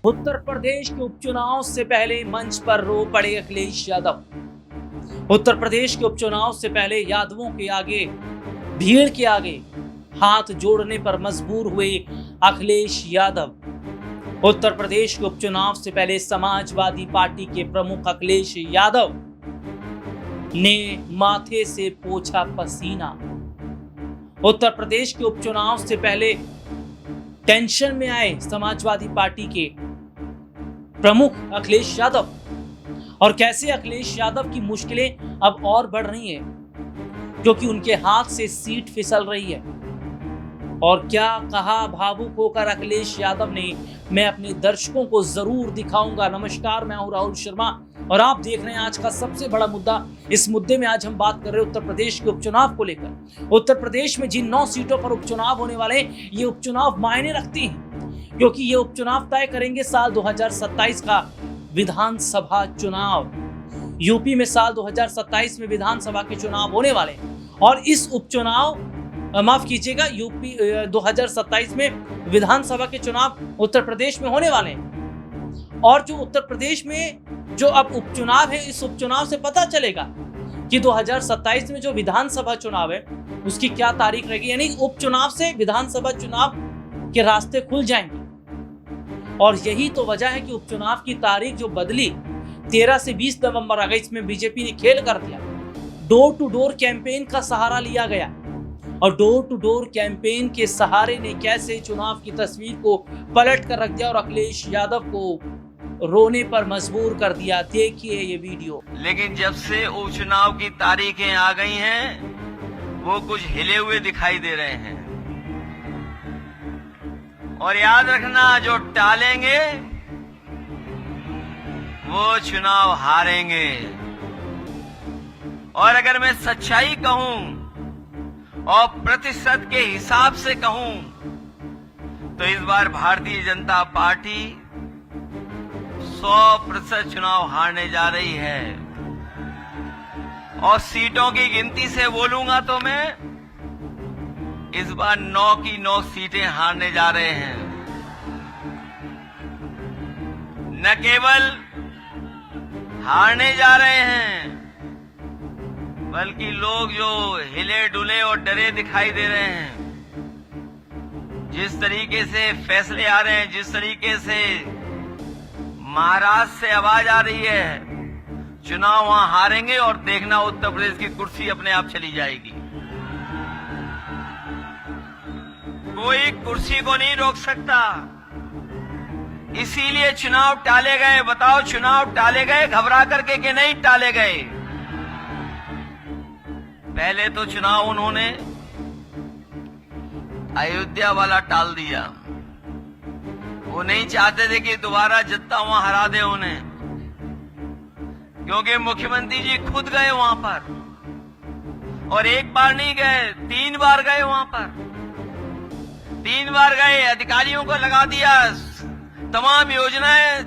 उत्तर प्रदेश के उपचुनाव से पहले मंच पर रो पड़े अखिलेश यादव। उत्तर प्रदेश के उपचुनाव से पहले यादवों के आगे, भीड़ के आगे हाथ जोड़ने पर मजबूर हुए अखिलेश यादव। उत्तर प्रदेश के उपचुनाव से पहले समाजवादी पार्टी के प्रमुख अखिलेश यादव ने माथे से पोंछा पसीना। उत्तर प्रदेश के उपचुनाव से पहले टेंशन में आए समाजवादी पार्टी के प्रमुख अखिलेश यादव, और कैसे अखिलेश यादव की मुश्किलें अब और बढ़ रही हैं क्योंकि उनके हाथ से सीट फिसल रही है। और क्या कहा भावुक होकर अखिलेश यादव ने, मैं अपने दर्शकों को जरूर दिखाऊंगा। नमस्कार, मैं हूं राहुल शर्मा और आप देख रहे हैं आज का सबसे बड़ा मुद्दा। इस मुद्दे में आज हम बात कर रहे हैं उत्तर प्रदेश के उपचुनाव को लेकर। उत्तर प्रदेश में जिन 9 सीटों पर उपचुनाव होने वाले हैं, ये उपचुनाव मायने रखते हैं क्योंकि ये उपचुनाव तय करेंगे साल 2027 का विधानसभा चुनाव। यूपी में साल 2027 में विधानसभा के चुनाव होने वाले हैं और इस उपचुनाव माफ कीजिएगा, यूपी 2027 में विधानसभा के चुनाव उत्तर प्रदेश में होने वाले हैं। और जो उत्तर प्रदेश में जो अब उपचुनाव है, इस उपचुनाव से पता चलेगा कि 2027 में जो विधानसभा चुनाव है उसकी क्या तारीख रहेगी। यानी उपचुनाव से विधानसभा चुनाव के रास्ते खुल जाएंगे। और यही तो वजह है कि उपचुनाव की तारीख जो बदली 13 से 20 नवंबर आ गई। इसमें बीजेपी ने खेल कर दिया। डोर टू डोर कैंपेन का सहारा लिया गया और डोर टू डोर कैंपेन के सहारे ने कैसे चुनाव की तस्वीर को पलट कर रख दिया और अखिलेश यादव को रोने पर मजबूर कर दिया। देखिए ये वीडियो। लेकिन जब से उपचुनाव की तारीखें आ गई हैं, वो कुछ हिले हुए दिखाई दे रहे हैं। और याद रखना, जो टालेंगे वो चुनाव हारेंगे। और अगर मैं सच्चाई कहूं और प्रतिशत के हिसाब से कहूं तो इस बार भारतीय जनता पार्टी 100% चुनाव हारने जा रही है। और सीटों की गिनती से बोलूंगा तो मैं इस बार 9 की 9 सीटें हारने जा रहे हैं। न केवल हारने जा रहे हैं, बल्कि लोग जो हिले डुले और डरे दिखाई दे रहे हैं, जिस तरीके से फैसले आ रहे हैं, जिस तरीके से महाराष्ट्र से आवाज आ रही है, चुनाव वहां हारेंगे और देखना उत्तर प्रदेश की कुर्सी अपने आप चली जाएगी। कोई कुर्सी को नहीं रोक सकता। इसीलिए चुनाव टाले गए। बताओ, चुनाव टाले गए घबरा करके कि नहीं टाले गए? पहले तो चुनाव उन्होंने अयोध्या वाला टाल दिया। वो नहीं चाहते थे कि दोबारा जनता वहां हरा दे उन्हें, क्योंकि मुख्यमंत्री जी खुद गए वहां पर। और एक बार नहीं गए, 3 बार गए वहां पर। 3 बार गए, अधिकारियों को लगा दिया। तमाम योजनाएं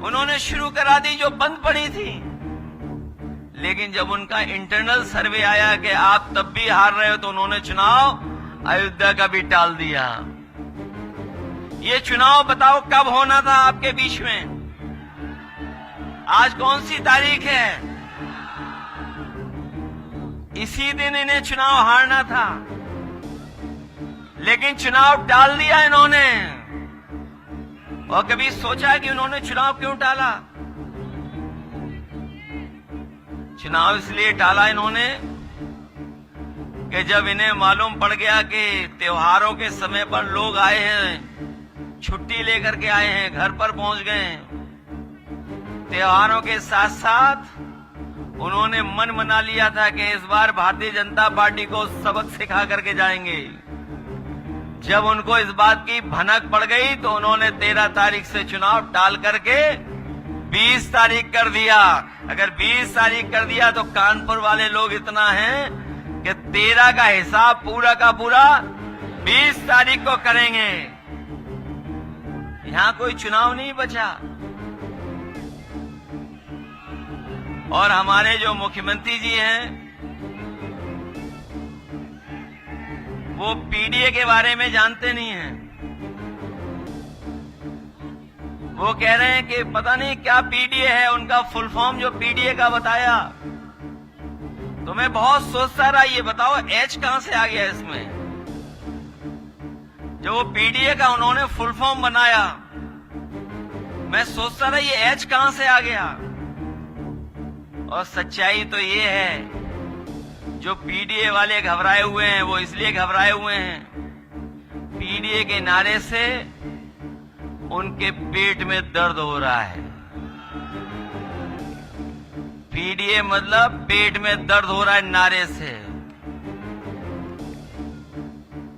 उन्होंने शुरू करा दी जो बंद पड़ी थी। लेकिन जब उनका इंटरनल सर्वे आया कि आप तब भी हार रहे हो, तो उन्होंने चुनाव अयोध्या का भी टाल दिया। ये चुनाव बताओ कब होना था आपके बीच में? आज कौन सी तारीख है? इसी दिन इन्हें चुनाव हारना था, लेकिन चुनाव टाल दिया इन्होंने। और कभी सोचा कि उन्होंने चुनाव क्यों टाला? चुनाव इसलिए टाला इन्होंने कि जब इन्हें मालूम पड़ गया कि त्योहारों के समय पर लोग आए हैं, छुट्टी लेकर के आए हैं, घर पर पहुंच गए हैं। त्योहारों के साथ साथ उन्होंने मन बना लिया था कि इस बार भारतीय जनता पार्टी को सबक सिखा करके जाएंगे। जब उनको इस बात की भनक पड़ गई तो उन्होंने 13 तारीख से चुनाव टाल करके 20 तारीख कर दिया। अगर 20 तारीख कर दिया तो कानपुर वाले लोग इतना हैं कि 13 का हिसाब पूरा का पूरा 20 तारीख को करेंगे। यहां कोई चुनाव नहीं बचा। और हमारे जो मुख्यमंत्री जी हैं, वो पीडीए के बारे में जानते नहीं हैं। वो कह रहे हैं कि पता नहीं क्या पीडीए है, उनका फुल फॉर्म जो पीडीए का बताया तो मैं बहुत सोचता रहा, ये बताओ एच कहां से आ गया इसमें। जो वो पीडीए का उन्होंने फुल फॉर्म बनाया, मैं सोचता रहा ये एच कहां से आ गया। और सच्चाई तो ये है, जो पीडीए वाले घबराए हुए हैं वो इसलिए घबराए हुए हैं, पीडीए के नारे से उनके पेट में दर्द हो रहा है। पीडीए मतलब पेट में दर्द हो रहा है नारे से।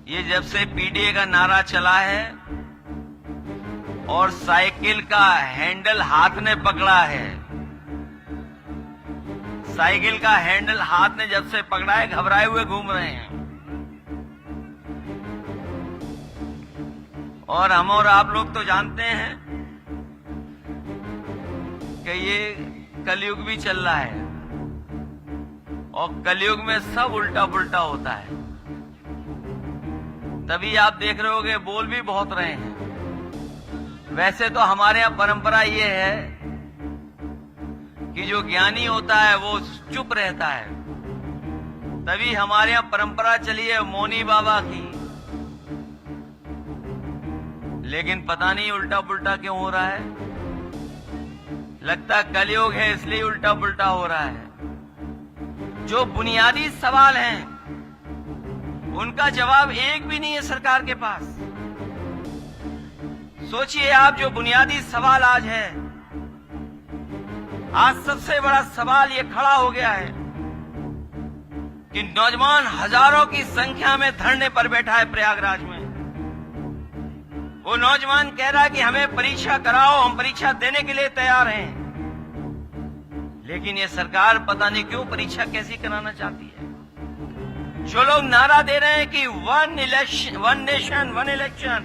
ये जब से पीडीए का नारा चला है और साइकिल का हैंडल हाथ ने पकड़ा है, साइकिल का हैंडल हाथ ने जब से पकड़ा है, घबराए हुए घूम रहे हैं। और हम और आप लोग तो जानते हैं कि ये कलयुग भी चल रहा है और कलयुग में सब उल्टा पुल्टा होता है। तभी आप देख रहे होगे बोल भी बहुत रहे हैं। वैसे तो हमारे यहाँ परंपरा ये है कि जो ज्ञानी होता है वो चुप रहता है। तभी हमारे यहाँ परंपरा चली है मौनी बाबा की। लेकिन पता नहीं उल्टा पुल्टा क्यों हो रहा है। लगता कलयुग है इसलिए उल्टा पुल्टा हो रहा है। जो बुनियादी सवाल हैं उनका जवाब एक भी नहीं है सरकार के पास। सोचिए आप, जो बुनियादी सवाल आज है, आज सबसे बड़ा सवाल ये खड़ा हो गया है कि नौजवान हजारों की संख्या में धरने पर बैठा है प्रयागराज में। वो नौजवान कह रहा है कि हमें परीक्षा कराओ, हम परीक्षा देने के लिए तैयार हैं। लेकिन ये सरकार पता नहीं क्यों परीक्षा कैसी कराना चाहती है। जो लोग नारा दे रहे हैं कि वन नेशन वन इलेक्शन,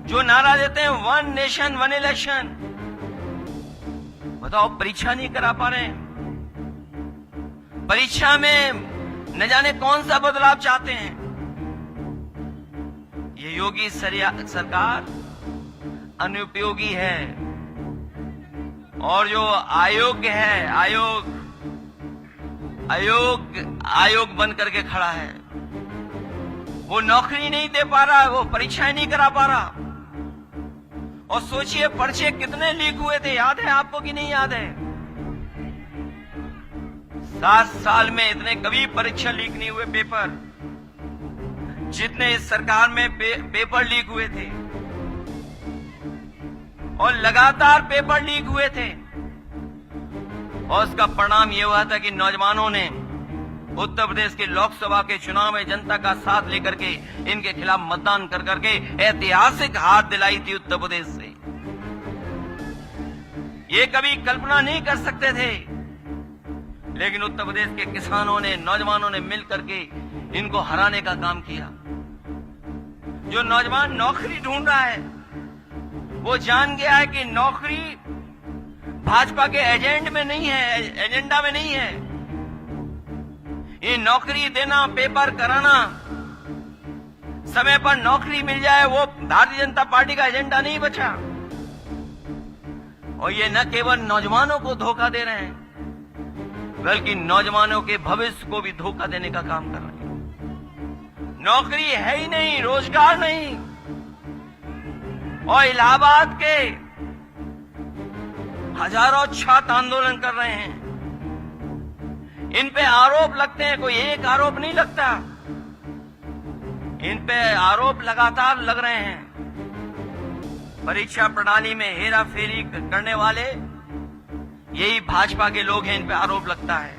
जो नारा देते हैं वन नेशन वन इलेक्शन, बताओ परीक्षा नहीं करा पा रहे हैं। परीक्षा में न जाने कौन सा बदलाव चाहते हैं। ये योगी सरकार अनुपयोगी है। और जो अयोग्य है, आयोग बन करके खड़ा है, वो नौकरी नहीं दे पा रहा, वो परीक्षाएं नहीं करा पा रहा। और सोचिए पर्चे कितने लीक हुए थे, याद है आपको कि नहीं याद है? 7 साल में इतने कभी परीक्षा लीक नहीं हुए पेपर जितने इस सरकार में पेपर लीक हुए थे। और लगातार पेपर लीक हुए थे। और उसका परिणाम यह हुआ था कि नौजवानों ने उत्तर प्रदेश के लोकसभा के चुनाव में जनता का साथ लेकर के इनके खिलाफ मतदान कर करके ऐतिहासिक हार दिलाई थी उत्तर प्रदेश से। ये कभी कल्पना नहीं कर सकते थे, लेकिन उत्तर प्रदेश के किसानों ने, नौजवानों ने मिलकर के इनको हराने का काम किया। जो नौजवान नौकरी ढूंढ रहा है वो जान गया है कि नौकरी भाजपा के एजेंडा में नहीं है। ये नौकरी देना, पेपर कराना, समय पर नौकरी मिल जाए, वो भारतीय जनता पार्टी का एजेंडा नहीं बचा। और ये न केवल नौजवानों को धोखा दे रहे हैं, बल्कि नौजवानों के भविष्य को भी धोखा देने का काम कर रहे हैं। नौकरी है ही नहीं, रोजगार नहीं। और इलाहाबाद के हजारों छात्र आंदोलन कर रहे हैं। इन पे आरोप लगते हैं, कोई एक आरोप नहीं लगता, इन पे आरोप लगातार लग रहे हैं। परीक्षा प्रणाली में हेरा फेरी करने वाले यही भाजपा के लोग हैं, इन पे आरोप लगता है।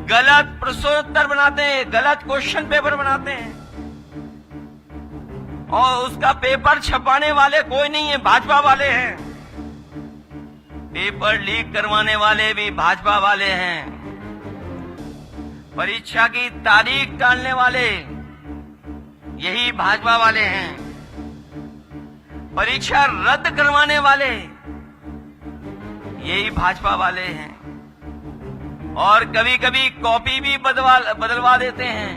गलत प्रश्नोत्तर बनाते हैं, गलत क्वेश्चन पेपर बनाते हैं, और उसका पेपर छपाने वाले कोई नहीं है, भाजपा वाले हैं। पेपर लीक करवाने वाले भी भाजपा वाले हैं। परीक्षा की तारीख टालने वाले यही भाजपा वाले हैं। परीक्षा रद्द करवाने वाले यही भाजपा वाले हैं। और कभी कभी कॉपी भी बदलवा देते हैं।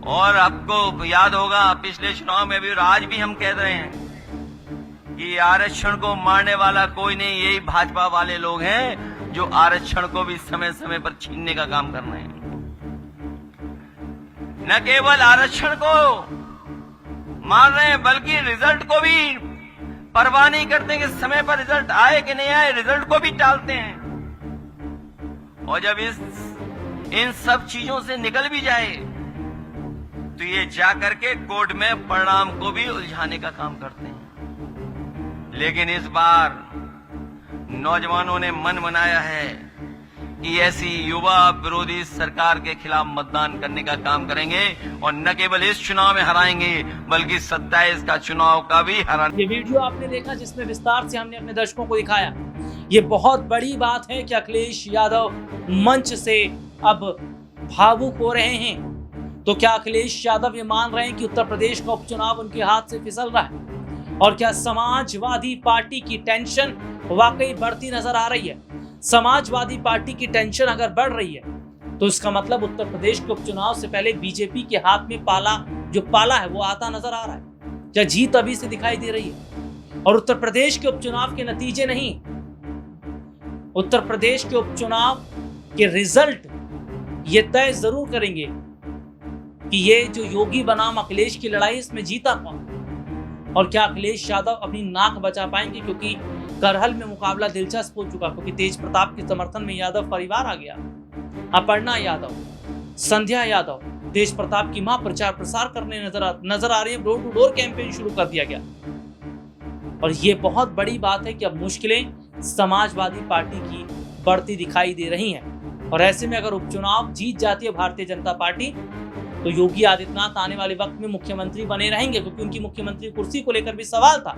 और आपको याद होगा पिछले चुनाव में भी और आज भी हम कह रहे हैं कि आरक्षण को मारने वाला कोई नहीं, यही भाजपा वाले लोग हैं जो आरक्षण को भी समय समय पर छीनने का काम कर रहे हैं। न केवल आरक्षण को मार रहे हैं बल्कि रिजल्ट को भी परवाह नहीं करते कि समय पर रिजल्ट आए कि नहीं आए, रिजल्ट को भी टालते हैं। और जब इन सब चीजों से निकल भी जाए तो ये जाकर के कोर्ट में परिणाम को भी उलझाने का काम करते हैं। लेकिन इस बार नौजवानों ने मन बनाया है कि ऐसी युवा विरोधी सरकार के खिलाफ मतदान करने का काम करेंगे और न केवल इस चुनाव में हराएंगे बल्कि 27 का चुनाव का भी हराएंगे। ये वीडियो आपने देखा जिसमें विस्तार से हमने अपने दर्शकों को दिखाया। ये बहुत बड़ी बात है कि अखिलेश यादव मंच से अब भावुक हो रहे हैं। तो क्या अखिलेश यादव ये मान रहे हैं कि उत्तर प्रदेश का उपचुनाव उनके हाथ से फिसल रहा है? और क्या समाजवादी पार्टी की टेंशन वाकई बढ़ती नजर आ रही है? समाजवादी पार्टी की टेंशन अगर बढ़ रही है तो इसका मतलब उत्तर प्रदेश के उपचुनाव से पहले बीजेपी के हाथ में पाला है वो आता नजर आ रहा है। क्या जीत अभी से दिखाई दे रही है? और उत्तर प्रदेश के उपचुनाव के नतीजे नहीं, उत्तर प्रदेश के उपचुनाव के रिजल्ट ये तय जरूर करेंगे कि ये जो योगी बनाम अखिलेश की लड़ाई इसमें जीता कौन, और क्या अखिलेश यादव अपनी नाक बचा पाएंगे? क्योंकि करहल में मुकाबला दिलचस्प हो चुका, क्योंकि तेज प्रताप के समर्थन में यादव परिवार आ गया। अपर्णा यादव, संध्या यादव तेज प्रताप की मां प्रचार प्रसार करने नजर आ रही है। डोर टू डोर कैंपेन शुरू कर दिया गया और ये बहुत बड़ी बात है कि अब मुश्किलें समाजवादी पार्टी की बढ़ती दिखाई दे रही हैं। और ऐसे में अगर उपचुनाव जीत जाती है भारतीय जनता पार्टी तो योगी आदित्यनाथ आने वाले वक्त में मुख्यमंत्री बने रहेंगे, क्योंकि उनकी मुख्यमंत्री कुर्सी को लेकर भी सवाल था।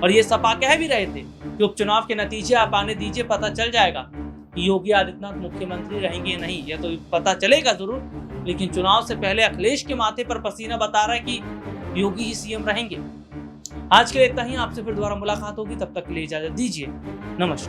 और ये सपा कह भी रहे थे कि उपचुनाव के नतीजे आप आने दीजिए, पता चल जाएगा कि योगी आदित्यनाथ मुख्यमंत्री रहेंगे या नहीं। यह तो पता चलेगा जरूर, लेकिन चुनाव से पहले अखिलेश के माथे पर पसीना बता रहा है कि योगी ही सीएम रहेंगे। आज के लिए इतना ही। आपसे फिर दोबारा मुलाकात होगी, तब तक के लिए इजाजत दीजिए। नमस्कार।